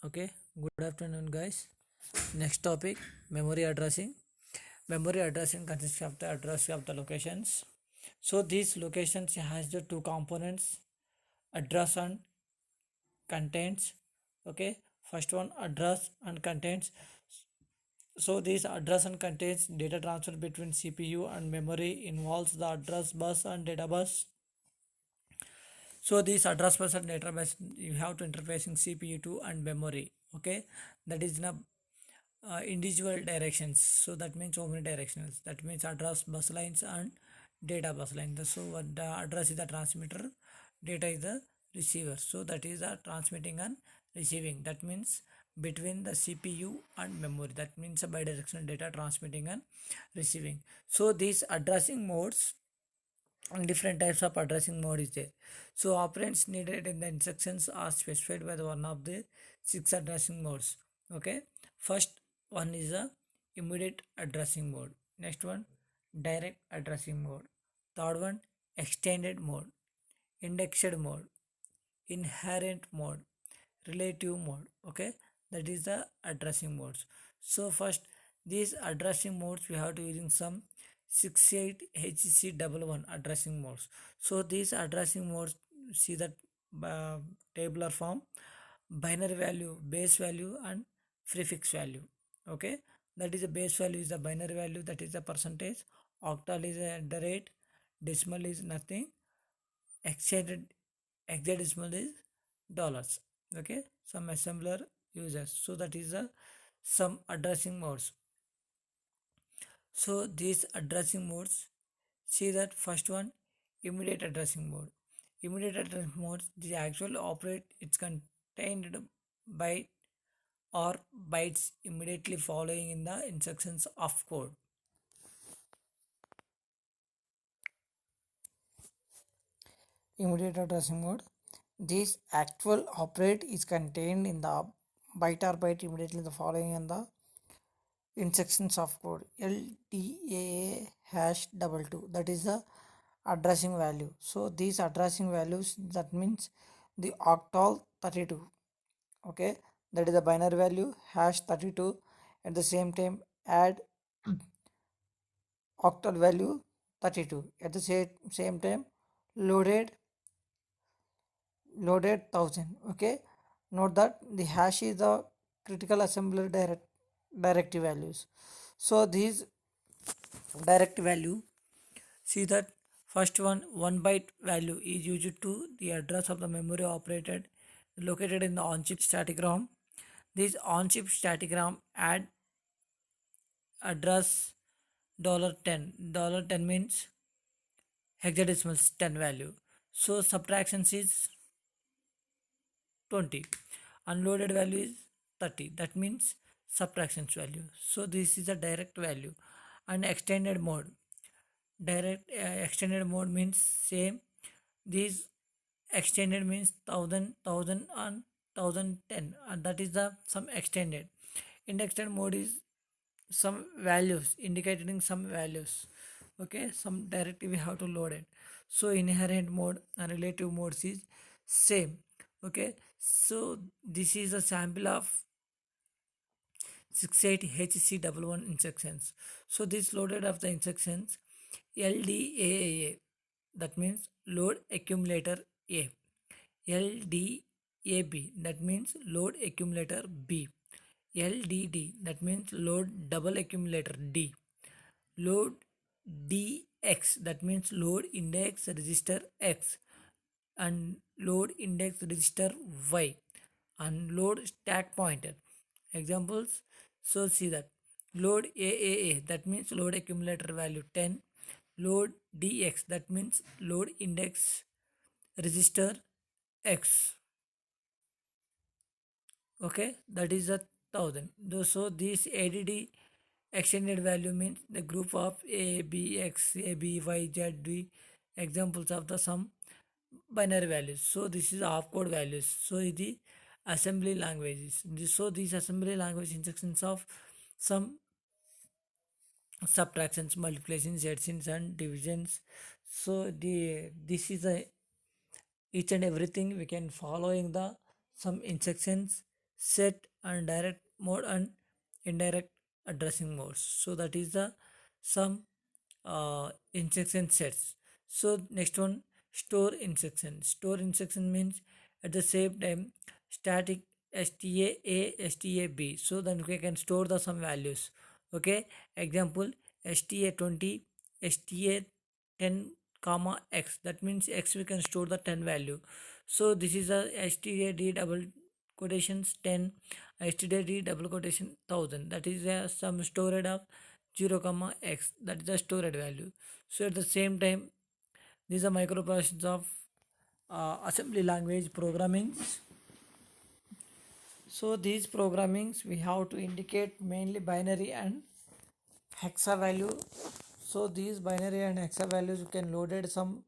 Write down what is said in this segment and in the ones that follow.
Okay, good afternoon, guys. Next topic, memory addressing. Memory addressing consists of the address of the locations. So these locations has the two components, address and contents. Okay, first one address and contents. So this address and contains data transfer between CPU and memory involves the address bus and data bus. So this address bus and data bus you have to interfacing CPU to and memory. Okay, that is the individual directions. So that means omnidirectionals. That means address bus lines and data bus lines. So what the address is the transmitter, data is the receiver. So that is the transmitting and receiving. That means between the CPU and memory. That means a bidirectional data transmitting and receiving. So these addressing modes and different types of addressing mode is there. So operands needed in the instructions are specified by the one of the six addressing modes. Okay, first one is a immediate addressing mode. Next one, direct addressing mode. Third one, extended mode, indexed mode, inherent mode, relative mode. Okay, that is the addressing modes. So first, these addressing modes we have to using some 68HC11 addressing modes. So these addressing modes, see that uh, tabular form, binary value, base value and prefix value. Okay, that is the base value is the binary value, that is the percentage, octal is the rate, decimal is nothing, extended hexadecimal is dollars. Okay, some assembler uses, so that is the some addressing modes. So these addressing modes, see that first one, immediate addressing mode. Immediate addressing mode, the actual operate it's contained byte or bytes immediately following in the instructions of code. Immediate addressing mode, this actual operate is contained in the byte or byte immediately the following in the instructions of code. LDAA hash double two, that is the addressing value. So these addressing values, that means the octal 32. Okay, that is the binary value hash 32. At the same time add octal value 32. At the same time loaded 1000. Okay, note that the hash is the critical assembler directive values. So these direct value, see that first one byte value is used to the address of the memory operated located in the on-chip static RAM. This on-chip static RAM add address $10. $10 means hexadecimal 10 value. So subtractions is 20. Unloaded value is 30. That means subtractions value. So this is a direct value. And extended mode. Direct extended mode means same. These extended means 1000 and 1010, and that is the some extended. Indexed mode is some values indicating some values. Okay, some directly we have to load it. So inherent mode and relative modes is same. Okay, so this is a sample of 68HC11 instructions. So this loaded of the instructions LDAA, that means load accumulator A. LDAB, that means load accumulator B. LDD, that means load double accumulator D. Load DX, that means load index register X, and load index register Y, and load stack pointer. Examples, so see that load AAA, that means load accumulator value 10. Load DX, that means load index register X. Okay, that is a 1000. So this ADD extended value means the group of A, B, X, A, B, Y, Z, D, examples of the some binary values. So this is opcode values. So the assembly languages. So these assembly language instructions of some subtractions, multiplications, additions, and divisions. So the this is a each and everything we can following the some instructions set and direct mode and indirect addressing modes. So that is the some instruction sets. So next one, store instruction. Store instruction means at the same time static stab, so then we can store the some values. Okay, example sta20 sta10 comma x, that means x we can store the 10 value. So this is a std double quotations 10, std double quotation 1000, that is some storage of 0 comma x, that is the storage value. So at the same time these are microprocessors of assembly language programming. So these programmings we have to indicate mainly binary and hexa value. So these binary and hexa values you can loaded some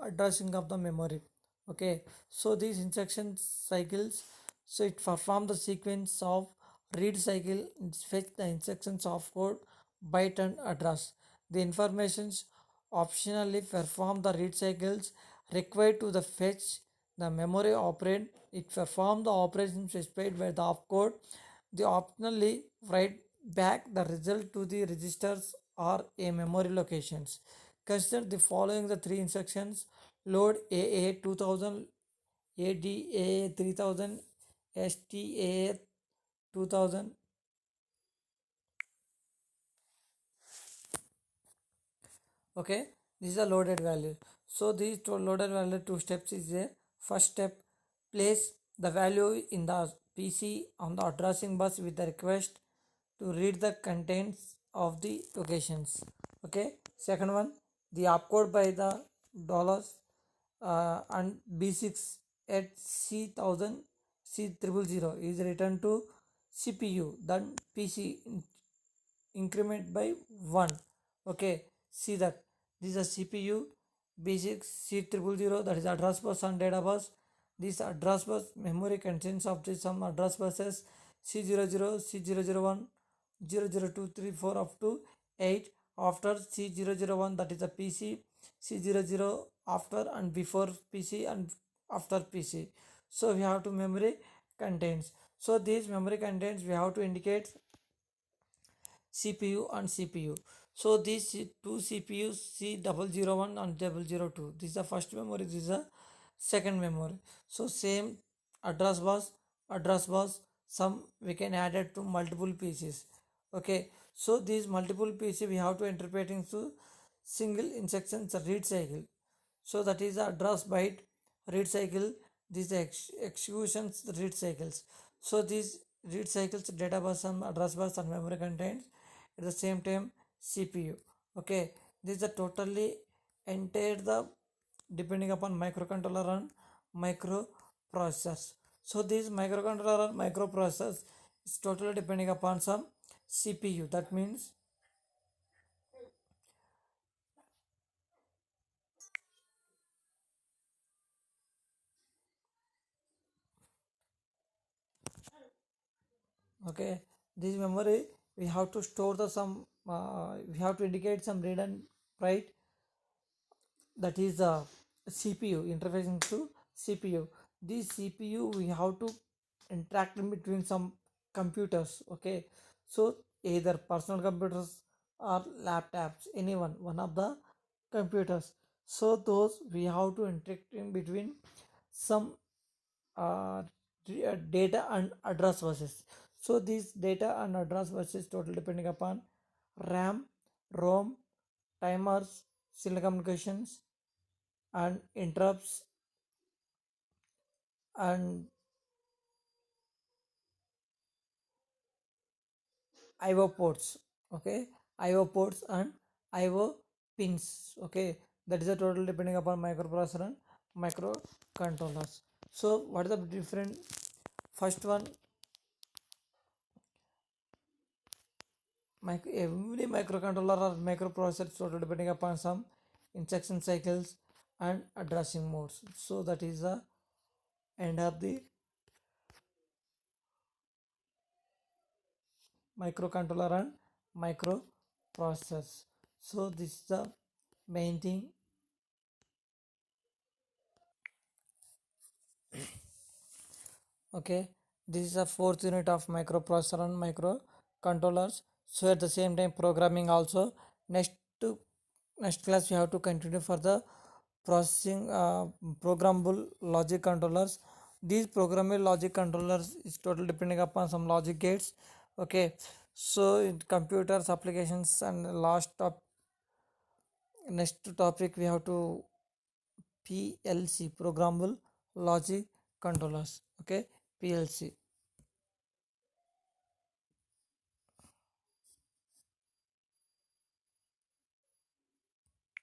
addressing of the memory. Okay, so these instruction cycles, so it perform the sequence of read cycle, fetch the instructions of code byte and address the informations, optionally perform the read cycles required to the fetch the memory operand. It perform the operation specified by the opcode. They optionally write back the result to the registers or a memory locations. Consider the following the three instructions: load AA 2000, ADA 3000, STA 2000. Okay, these are loaded values. So these two loaded value two steps is a first step, place the value in the PC on the addressing bus with the request to read the contents of the locations. Okay, second one, the opcode by the dollars and B6 at C1000 C000 is returned to CPU, then PC increment by 1. Okay, see that this is a CPU B6 C000, that is address bus and data bus. This address bus memory contains of the some address buses C00, C001, 00234 up to 8. After C001, that is a PC, C00 after and before PC and after PC. So we have to memory contains. So these memory contains we have to indicate CPU and CPU. So these two CPUs C001 and 002. This is the first memory, this is the second memory. So same address bus, some we can add it to multiple pieces. Okay, so these multiple pieces we have to interpret into single instructions read cycle. So that is the address byte read cycle. These executions read cycles. So these read cycles data bus and address bus and memory contains at the same time CPU. Okay, this is a totally entire the depending upon microcontroller and microprocessors. So this microcontroller and microprocessors is totally depending upon some CPU. That means okay, this memory we have to store the some we have to indicate some read and write, that is the CPU interfacing to CPU. This CPU we have to interact in between some computers. Okay, so either personal computers or laptops, anyone one of the computers. So those we have to interact in between some uh, data and address buses. So these data and address buses total depending upon RAM, ROM, timers, serial communications, and interrupts and IO ports. Okay, IO ports and IO pins. Okay, that is a total depending upon microprocessor and microcontrollers. So what is the different? First one, every microcontroller or microprocessor is total depending upon some instruction cycles and addressing modes. So that is the end of the microcontroller and microprocessors. So this is the main thing. Okay, this is a fourth unit of microprocessor and microcontrollers. So at the same time programming also. Next to next class we have to continue for the processing programmable logic controllers. These programmable logic controllers is totally depending upon some logic gates. Okay, so in computers applications and last top next topic we have to PLC, programmable logic controllers. Okay, PLC.